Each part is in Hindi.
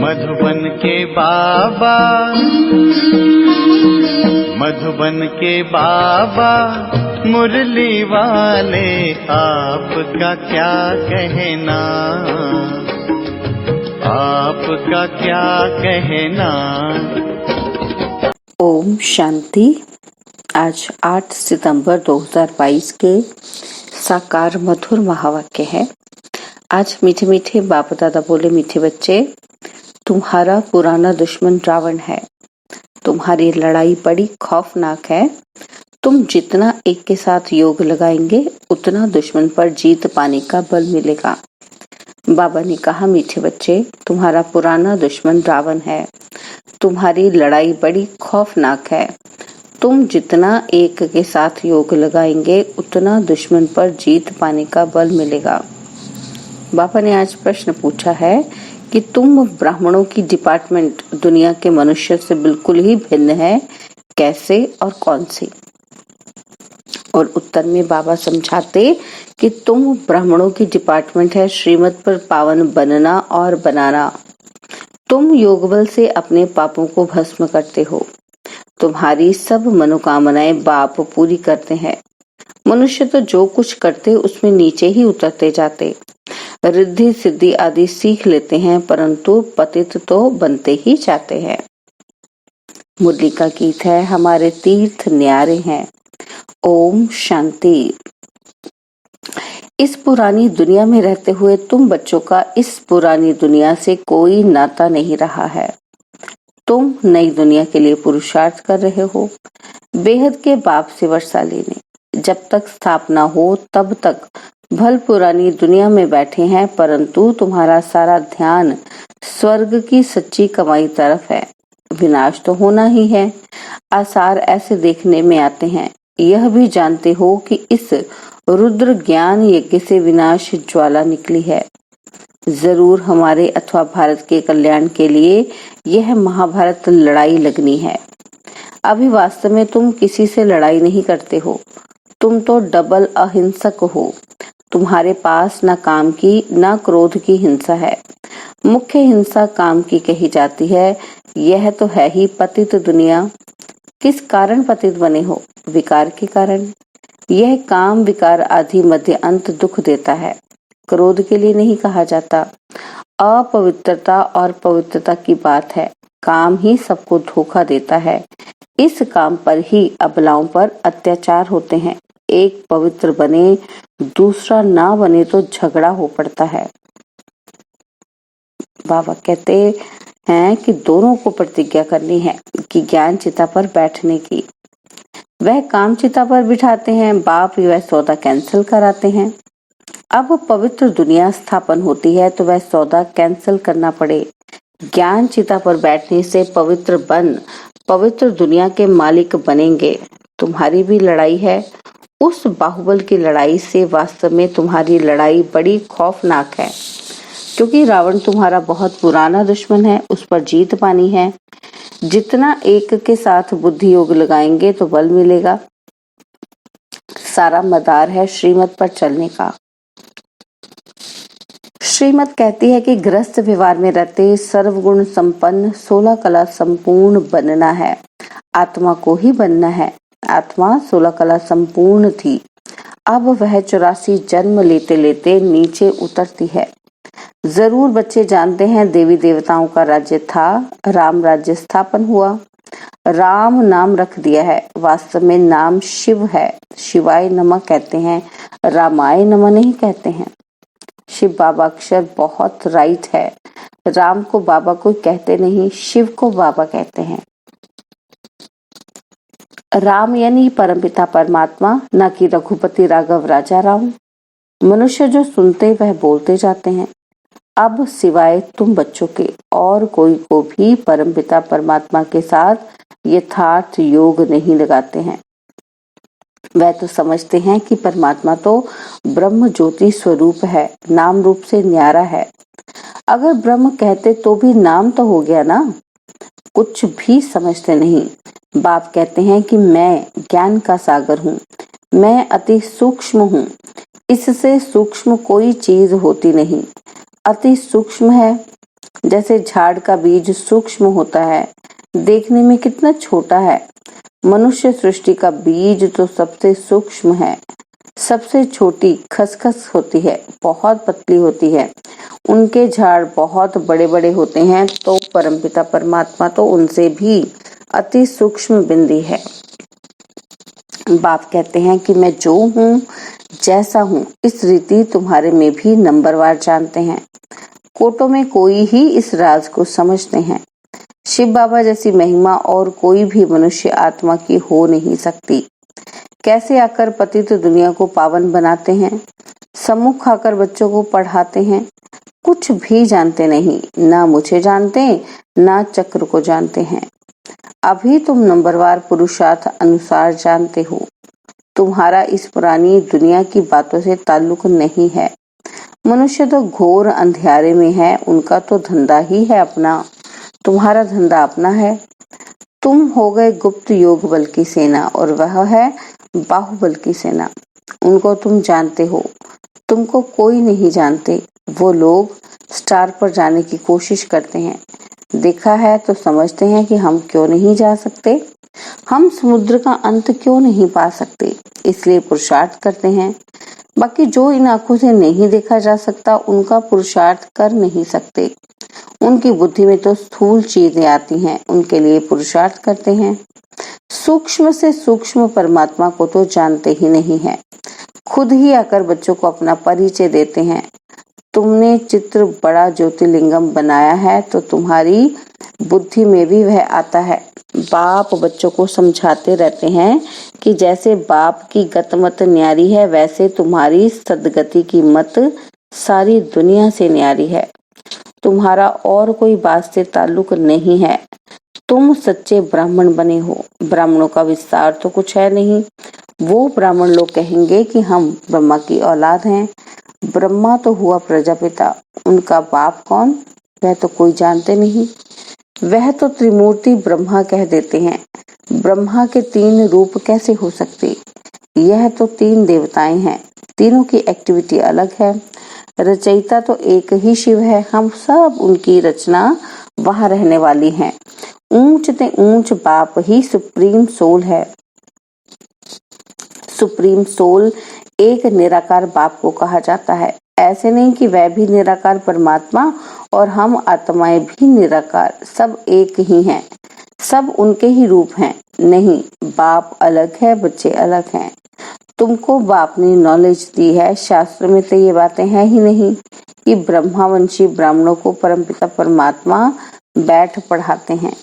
मधुबन के बाबा, मधुबन के बाबा मुरली वाले, आपका क्या कहना, आपका क्या कहना। ओम शांति। आज 8 सितंबर 2022 के साकार मधुर महावाक्य है। आज मीठे मीठे बाप दादा बोले, मीठे बच्चे, तुम्हारा पुराना दुश्मन रावण है। तुम्हारी लड़ाई बड़ी खौफनाक है। तुम जितना एक के साथ योग लगाएंगे उतना दुश्मन पर जीत पाने का बल मिलेगा। बाबा ने कहा, मीठे बच्चे, तुम्हारा पुराना दुश्मन रावण है। तुम्हारी लड़ाई बड़ी खौफनाक है। तुम जितना एक के साथ योग लगाएंगे उतना दुश्मन पर जीत पाने का बल मिलेगा। बाबा ने आज प्रश्न पूछा है कि तुम ब्राह्मणों की डिपार्टमेंट दुनिया के मनुष्य से बिल्कुल ही भिन्न है, कैसे और कौन सी? और उत्तर में बाबा समझाते कि तुम ब्राह्मणों की डिपार्टमेंट है श्रीमत पर पावन बनना और बनाना। तुम योग बल से अपने पापों को भस्म करते हो। तुम्हारी सब मनोकामनाएं बाप पूरी करते हैं। मनुष्य तो जो कुछ करते उसमें नीचे ही उतरते जाते, रिद्धि सिद्धि आदि सीख लेते हैं, परंतु पतित तो बनते ही जाते हैं। मुरली का गीत है, हमारे तीर्थ न्यारे हैं। ओम शांति। इस पुरानी दुनिया में रहते हुए तुम बच्चों का इस पुरानी दुनिया से कोई नाता नहीं रहा है। तुम नई दुनिया के लिए पुरुषार्थ कर रहे हो। बेहद के बाप से वर्षा लेने जब तक स्थापना हो तब तक भल पुरानी दुनिया में बैठे हैं, परंतु तुम्हारा सारा ध्यान स्वर्ग की सच्ची कमाई तरफ है। विनाश तो होना ही है। आसार ऐसे देखने में आते हैं। यह भी जानते हो कि इस रुद्र ज्ञान यज्ञ से विनाश ज्वाला निकली है। जरूर हमारे अथवा भारत के कल्याण के लिए यह महाभारत लड़ाई लगनी है। अभी वास्तव में तुम किसी से लड़ाई नहीं करते हो। तुम तो डबल अहिंसक हो। तुम्हारे पास न काम की न क्रोध की हिंसा है। मुख्य हिंसा काम की कही जाती है। यह तो है ही पतित दुनिया। किस कारण पतित बने हो? विकार के कारण। यह काम विकार आदि मध्य अंत दुख देता है। क्रोध के लिए नहीं कहा जाता। अपवित्रता और पवित्रता की बात है। काम ही सबको धोखा देता है। इस काम पर ही अबलाओं पर अत्याचार होते हैं। एक पवित्र बने दूसरा ना बने तो झगड़ा हो पड़ता है। बाबा कहते हैं कि दोनों को प्रतिज्ञा करनी है कि ज्ञान चिता पर बैठने की। वह काम चिता पर बिठाते हैं, बाप वह सौदा कैंसिल कराते हैं। अब पवित्र दुनिया स्थापन होती है तो वह सौदा कैंसिल करना पड़े। ज्ञान चिता पर बैठने से पवित्र बन पवित्र दुनिया के मालिक बनेंगे। तुम्हारी भी लड़ाई है। उस बाहुबल की लड़ाई से वास्तव में तुम्हारी लड़ाई बड़ी खौफनाक है, क्योंकि रावण तुम्हारा बहुत पुराना दुश्मन है। उस पर जीत पानी है। जितना एक के साथ बुद्धि योग लगाएंगे तो बल मिलेगा। सारा मदार है श्रीमत पर चलने का। श्रीमत कहती है कि गृहस्थ व्यवहार में रहते सर्वगुण संपन्न 16 कला संपूर्ण बनना है। आत्मा को ही बनना है। आत्मा 16 कला संपूर्ण थी। अब वह 84 जन्म लेते लेते नीचे उतरती है। जरूर बच्चे जानते हैं देवी देवताओं का राज्य था। राम राज्य स्थापन हुआ। राम नाम रख दिया है। वास्तव में नाम शिव है। शिवाय नमः कहते हैं, रामाय नमः नहीं कहते हैं। शिव बाबा अक्षर बहुत राइट है। राम को बाबा को कहते नहीं, शिव को बाबा कहते हैं। राम यानी परमपिता परमात्मा, न कि रघुपति राघव राजा राम। मनुष्य जो सुनते वह बोलते जाते हैं। अब सिवाय तुम बच्चों के और कोई को भी परमपिता परमात्मा के साथ यथार्थ योग नहीं लगाते हैं। वह तो समझते हैं कि परमात्मा तो ब्रह्म ज्योति स्वरूप है, नाम रूप से न्यारा है। अगर ब्रह्म कहते तो भी नाम तो हो गया ना। कुछ भी समझते नहीं। बाप कहते हैं कि मैं ज्ञान का सागर हूँ। मैं अति सूक्ष्म हूँ। इससे सूक्ष्म कोई चीज होती नहीं। अति सूक्ष्म है जैसे झाड़ का बीज सूक्ष्म होता है, देखने में कितना छोटा है, मनुष्य सृष्टि का बीज तो सबसे सूक्ष्म है, सबसे छोटी खसखस होती है, बहुत पतली होती है। उनके झाड़ बहुत बड़े बड़े होते हैं, तो परमपिता परमात्मा तो उनसे भी अति सूक्ष्म बिंदी है। बाप कहते हैं कि मैं जो हूँ, जैसा हूँ, इस रीति तुम्हारे में भी नंबरवार जानते हैं। कोटों में कोई ही इस राज को समझते हैं। शिव बाबा जैसी महिमा और कोई भी मनुष्य आत्मा की हो नहीं सकती। कैसे आकर पतित दुनिया को पावन बनाते हैं, सम्मुख आकर बच्चों को पढ़ाते हैं। कुछ भी जानते नहीं, ना मुझे जानते, ना चक्र को जानते हैं। अभी तुम नंबरवार पुरुषार्थ अनुसार जानते हो। तुम्हारा इस पुरानी दुनिया की बातों से ताल्लुक नहीं है। मनुष्य तो घोर अंधियारे में है, उनका तो धंधा ही है अपना, तुम्हारा धंधा अपना है। तुम हो गए गुप्त योग बल की सेना और वह है बाहुबल की सेना। उनको तुम जानते हो, तुमको कोई नहीं जानते। वो लोग स्टार पर जाने की कोशिश करते हैं, देखा है तो समझते हैं कि हम क्यों नहीं जा सकते, हम समुद्र का अंत क्यों नहीं पा सकते, इसलिए पुरुषार्थ करते हैं। बाकी जो इन आंखों से नहीं देखा जा सकता, उनका पुरुषार्थ कर नहीं सकते। उनकी बुद्धि में तो स्थूल चीजें आती हैं, उनके लिए पुरुषार्थ करते हैं। सूक्ष्म से सूक्ष्म परमात्मा को तो जानते ही नहीं है। खुद ही आकर बच्चों को अपना परिचय देते हैं। तुमने चित्र बड़ा ज्योतिर्लिंगम बनाया है, तो तुम्हारी बुद्धि में भी वह आता है। बाप बच्चों को समझाते रहते हैं कि जैसे बाप की गतमत न्यारी है, वैसे तुम्हारी सदगति की मत सारी दुनिया से न्यारी है। तुम्हारा और कोई बात से ताल्लुक नहीं है। तुम सच्चे ब्राह्मण बने हो। ब्राह्मणों का विस्तार तो कुछ है नहीं। वो ब्राह्मण लोग कहेंगे कि हम ब्रह्मा की औलाद हैं। ब्रह्मा तो हुआ प्रजापिता, उनका बाप कौन, वह तो कोई जानते नहीं। वह तो त्रिमूर्ति ब्रह्मा कह देते हैं। ब्रह्मा के 3 रूप कैसे हो सकते? यह तो 3 देवताएं हैं, तीनों की एक्टिविटी अलग है। रचयिता तो एक ही शिव है, हम सब उनकी रचना वहां रहने वाली हैं। ऊंच ते ऊंच बाप ही सुप्रीम सोल है। सुप्रीम सोल एक निराकार बाप को कहा जाता है। ऐसे नहीं कि वह भी निराकार परमात्मा और हम आत्माएं भी निराकार, सब एक ही हैं, सब उनके ही रूप हैं। नहीं, बाप अलग है, बच्चे अलग हैं। तुमको बाप ने नॉलेज दी है, शास्त्र में तो ये बातें हैं ही नहीं कि ब्रह्मावंशी ब्राह्मणों को परमपिता परमात्मा बैठ पढ़ाते हैं।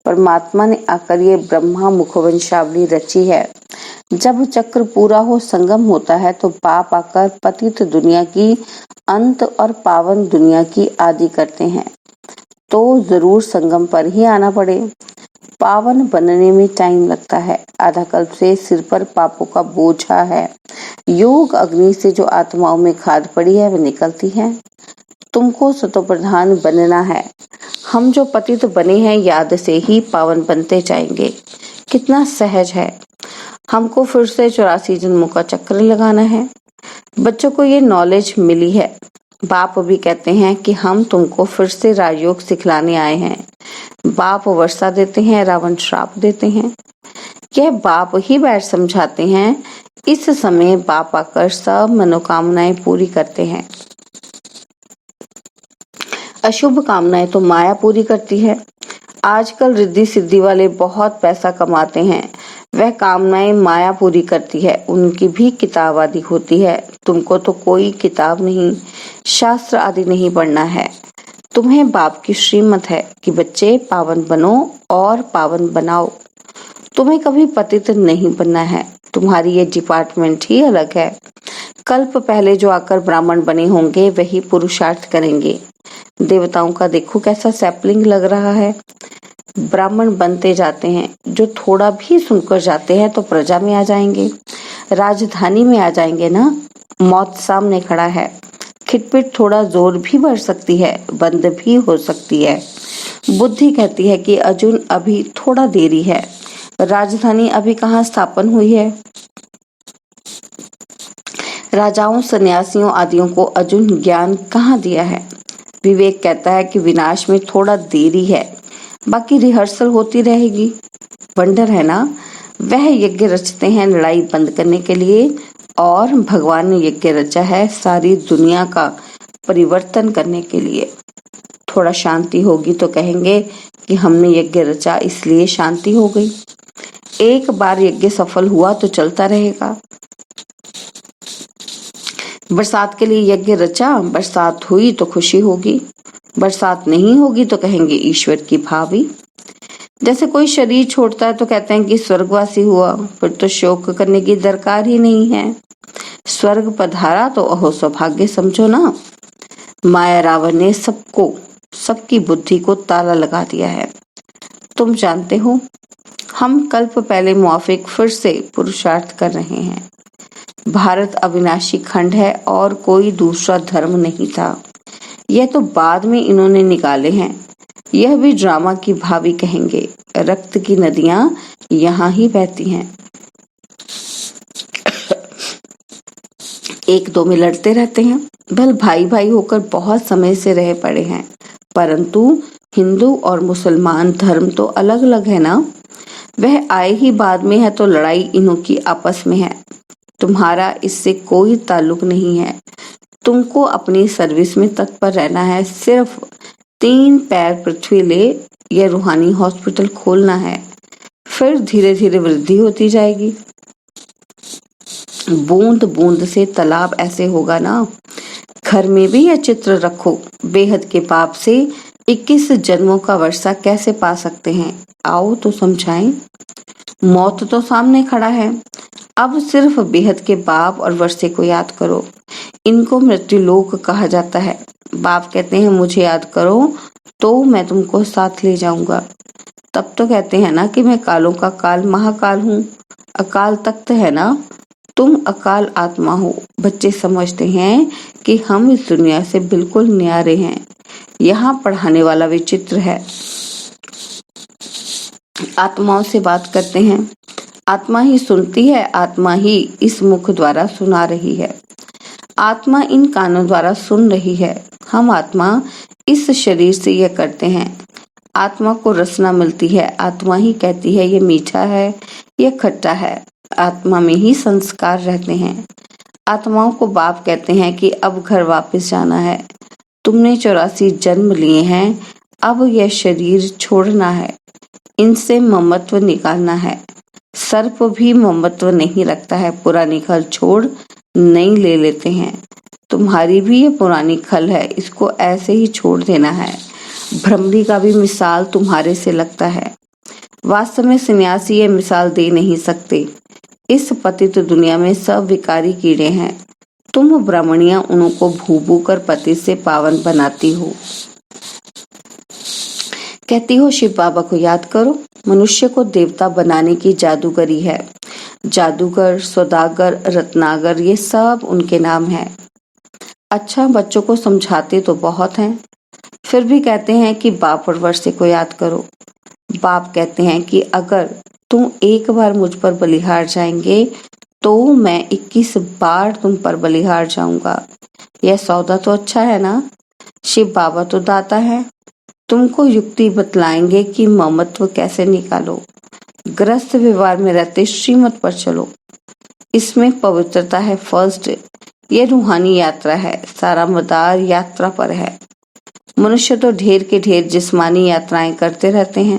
परमात्मा ने आकर ये ब्रह्मा मुखवंशावली रची है। जब चक्र पूरा हो, संगम होता है, तो बाप आकर पतित दुनिया की अंत और पावन दुनिया की आदि करते हैं। तो जरूर संगम पर ही आना पड़े। पावन बनने में टाइम लगता है। आधा कल्प से सिर पर पापों का बोझा है। योग अग्नि से जो आत्माओं में खाद पड़ी है, वह निकलती है। तुमको सतोप्रधान बनना है। हम जो पतित बने हैं, याद से ही पावन बनते जाएंगे। कितना सहज है। हमको फिर से 84 जन्मों का चक्र लगाना है। बच्चों को ये नॉलेज मिली है। बाप भी कहते हैं कि हम तुमको फिर से राजयोग सिखलाने आए हैं। बाप वर्षा देते हैं, रावण श्राप देते हैं। यह बाप ही बैठ समझाते हैं। इस समय बाप आकर सब मनोकामनाएं पूरी करते हैं। अशुभ कामनाएं तो माया पूरी करती है। आजकल रिद्धि सिद्धि वाले बहुत पैसा कमाते हैं, वह कामनाएं माया पूरी करती है। उनकी भी किताब आदि होती है। तुमको तो कोई किताब नहीं, शास्त्र आदि नहीं पढ़ना है। तुम्हें बाप की श्रीमत है कि बच्चे पावन बनो और पावन बनाओ। तुम्हें कभी पतित नहीं बनना है। तुम्हारी ये डिपार्टमेंट ही अलग है। कल्प पहले जो आकर ब्राह्मण बने होंगे, वही पुरुषार्थ करेंगे। देवताओं का देखो कैसा सैपलिंग लग रहा है। ब्राह्मण बनते जाते हैं। जो थोड़ा भी सुनकर जाते हैं तो प्रजा में आ जाएंगे, राजधानी में आ जाएंगे ना। मौत सामने खड़ा है। खिटपिट थोड़ा जोर भी बढ़ सकती है, बंद भी हो सकती है। बुद्धि कहती है कि अर्जुन अभी थोड़ा देरी है। राजधानी अभी कहाँ स्थापन हुई है। राजाओं, सन्यासियों आदियों को अर्जुन ज्ञान कहाँ दिया है। विवेक कहता है कि विनाश में थोड़ा देरी है, बाकी रिहर्सल होती रहेगी। वंडर है ना, वह यज्ञ रचते हैं लड़ाई बंद करने के लिए, और भगवान ने यज्ञ रचा है सारी दुनिया का परिवर्तन करने के लिए। थोड़ा शांति होगी तो कहेंगे कि हमने यज्ञ रचा इसलिए शांति हो गई। एक बार यज्ञ सफल हुआ तो चलता रहेगा। बरसात के लिए यज्ञ रचा, बरसात हुई तो खुशी होगी, बरसात नहीं होगी तो कहेंगे ईश्वर की भावी। जैसे कोई शरीर छोड़ता है तो कहते हैं कि स्वर्गवासी हुआ, फिर तो शोक करने की दरकार ही नहीं है। स्वर्ग पधारा तो अहो सौभाग्य समझो ना। माया रावण ने सबकी बुद्धि को ताला लगा दिया है। तुम जानते हो, हम कल्प पहले मुआफिक फिर से पुरुषार्थ कर रहे हैं। भारत अविनाशी खंड है और कोई दूसरा धर्म नहीं था। यह तो बाद में इन्होंने निकाले हैं। यह भी ड्रामा की भावी कहेंगे। रक्त की नदियां यहाँ ही बहती हैं। एक दो में लड़ते रहते हैं। भल भाई भाई होकर बहुत समय से रह पड़े हैं, परंतु हिंदू और मुसलमान धर्म तो अलग अलग है ना। वह आए ही बाद में है तो लड़ाई इन्हों की आपस में है। तुम्हारा इससे कोई ताल्लुक नहीं है। तुमको अपनी सर्विस में तत्पर रहना है। सिर्फ 3 पैर पृथ्वी ले यह रूहानी हॉस्पिटल खोलना है, फिर धीरे धीरे वृद्धि होती जाएगी। बूंद बूंद से तालाब ऐसे होगा ना। घर में भी यह चित्र रखो। बेहद के पाप से 21 जन्मों का वर्षा कैसे पा सकते हैं? आओ तो समझाएं। मौत तो सामने खड़ा है। अब सिर्फ बेहद के बाप और वर्षे को याद करो। इनको मृत्युलोक कहा जाता है। बाप कहते हैं मुझे याद करो तो मैं तुमको साथ ले जाऊंगा। तब तो कहते हैं ना कि मैं कालों का काल महाकाल हूँ। अकाल तख्त है ना, तुम अकाल आत्मा हो। बच्चे समझते हैं कि हम इस दुनिया से बिल्कुल न्यारे हैं। यहाँ पढ़ाने वाला विचित्र है। आत्माओं से बात करते हैं। आत्मा ही सुनती है, आत्मा ही इस मुख द्वारा सुना रही है, आत्मा इन कानों द्वारा सुन रही है। हम आत्मा इस शरीर से यह करते हैं। आत्मा को रसना मिलती है। आत्मा ही कहती है ये मीठा है, ये खट्टा है। आत्मा में ही संस्कार रहते हैं। आत्माओं को बाप कहते हैं कि अब घर वापस जाना है। तुमने 84 जन्म लिए हैं, अब यह शरीर छोड़ना है। इनसे ममत्व निकालना है। सर्प भी ममत्व नहीं रखता है। पुरानी खल छोड़ नई ले लेते हैं। तुम्हारी भी ये पुरानी खल है, इसको ऐसे ही छोड़ देना है। भ्रमरी का भी मिसाल तुम्हारे से लगता है। वास्तव में सन्यासी ये मिसाल दे नहीं सकते। इस पतित दुनिया में सब विकारी कीड़े हैं। तुम ब्राह्मणियां उनको भू कर पति से पावन बनाती हो। कहती हो शिव बाबा को याद करो। मनुष्य को देवता बनाने की जादूगरी है। जादूगर, सौदागर, रत्नागर, ये सब उनके नाम हैं। अच्छा, बच्चों को समझाते तो बहुत हैं, फिर भी कहते हैं कि बाप और वर्षे को याद करो। बाप कहते हैं कि अगर तुम एक बार मुझ पर बलिहार जाएंगे तो मैं 21 बार तुम पर बलिहार जाऊंगा। यह सौदा तो अच्छा है ना। शिव बाबा तो दाता है। तुमको युक्ति बतलाएंगे कि ममत्व कैसे निकालो। ग्रस्त व्यवहार में रहते श्रीमत पर चलो। इसमें पवित्रता है फर्स्ट। ये रूहानी यात्रा है। सारा मदार यात्रा पर है। मनुष्य तो ढेर के ढेर जिस्मानी यात्राएं करते रहते हैं।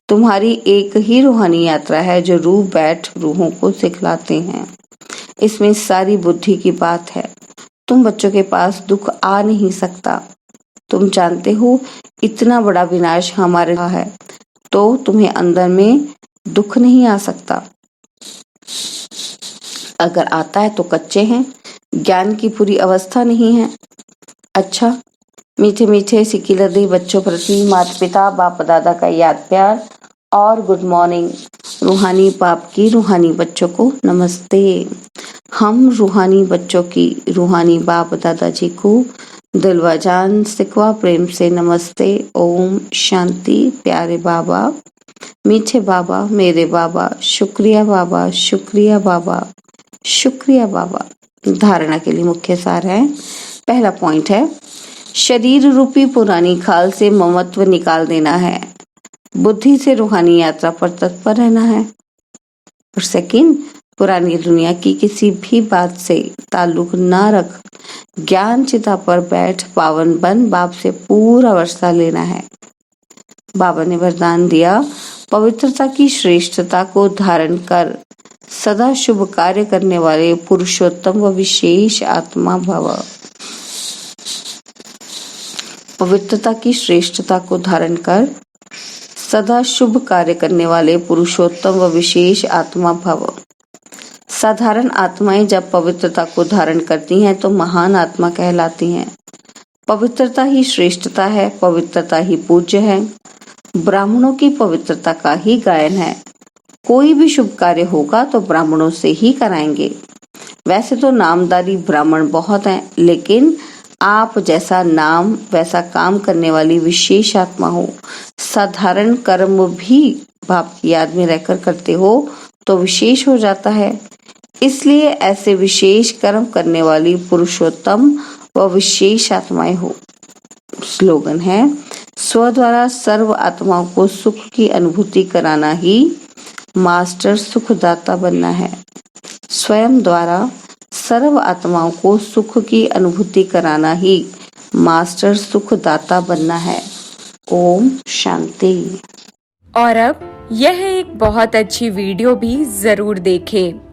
तुम्हारी एक ही रूहानी यात्रा है जो रूह बैठ रूहों को सिखलाते हैं। इसमें सारी बुद्धि की बात है। तुम बच्चों के पास दुख आ नहीं सकता। तुम जानते हो इतना बड़ा विनाश हमारे यहाँ है, तो तुम्हें अंदर में दुख नहीं आ सकता। अगर आता है तो कच्चे हैं, ज्ञान की पूरी अवस्था नहीं है। अच्छा, मीठे मीठे सिकिलदे बच्चों प्रति माता पिता बाप दादा का याद प्यार और गुड मॉर्निंग। रूहानी बाप की रूहानी बच्चों को नमस्ते। हम रूहानी बच्चों की रूहानी बाप दादाजी को दिलवा जान सिकवा प्रेम से नमस्ते। ओम शांति। प्यारे बाबा, मीठे बाबा, मेरे बाबा, शुक्रिया बाबा, शुक्रिया बाबा, शुक्रिया बाबा। धारणा के लिए मुख्य सार है। पहला पॉइंट है, शरीर रूपी पुरानी खाल से ममत्व निकाल देना है। बुद्धि से रूहानी यात्रा पर तत्पर रहना है। और सेकंड, पुरानी दुनिया की किसी भी बात से ताल्लुक ना रख ज्ञान चिता पर बैठ पावन बन बाप से पूरा वर्षा लेना है। बाबा ने वरदान दिया, पवित्रता की श्रेष्ठता को धारण कर सदा शुभ कार्य करने वाले पुरुषोत्तम व विशेष आत्मा भव। पवित्रता की श्रेष्ठता को धारण कर सदा शुभ कार्य करने वाले पुरुषोत्तम व विशेष आत्मा भव। साधारण आत्माएं जब पवित्रता को धारण करती हैं तो महान आत्मा कहलाती हैं। पवित्रता ही श्रेष्ठता है, पवित्रता ही पूज्य है। ब्राह्मणों की पवित्रता का ही गायन है। कोई भी शुभ कार्य होगा तो ब्राह्मणों से ही कराएंगे। वैसे तो नामधारी ब्राह्मण बहुत हैं, लेकिन आप जैसा नाम वैसा काम करने वाली विशेष आत्मा हो, साधारण कर्म भी बाप की याद में रहकर करते हो तो विशेष हो जाता है। इसलिए ऐसे विशेष कर्म करने वाली पुरुषोत्तम व विशेष आत्माएं हो। स्लोगन है, स्व द्वारा सर्व आत्माओं को सुख की अनुभूति कराना ही मास्टर सुखदाता बनना है। स्वयं द्वारा सर्व आत्माओं को सुख की अनुभूति कराना ही मास्टर सुखदाता बनना है। ओम शांति। और अब यह एक बहुत अच्छी वीडियो भी जरूर देखें।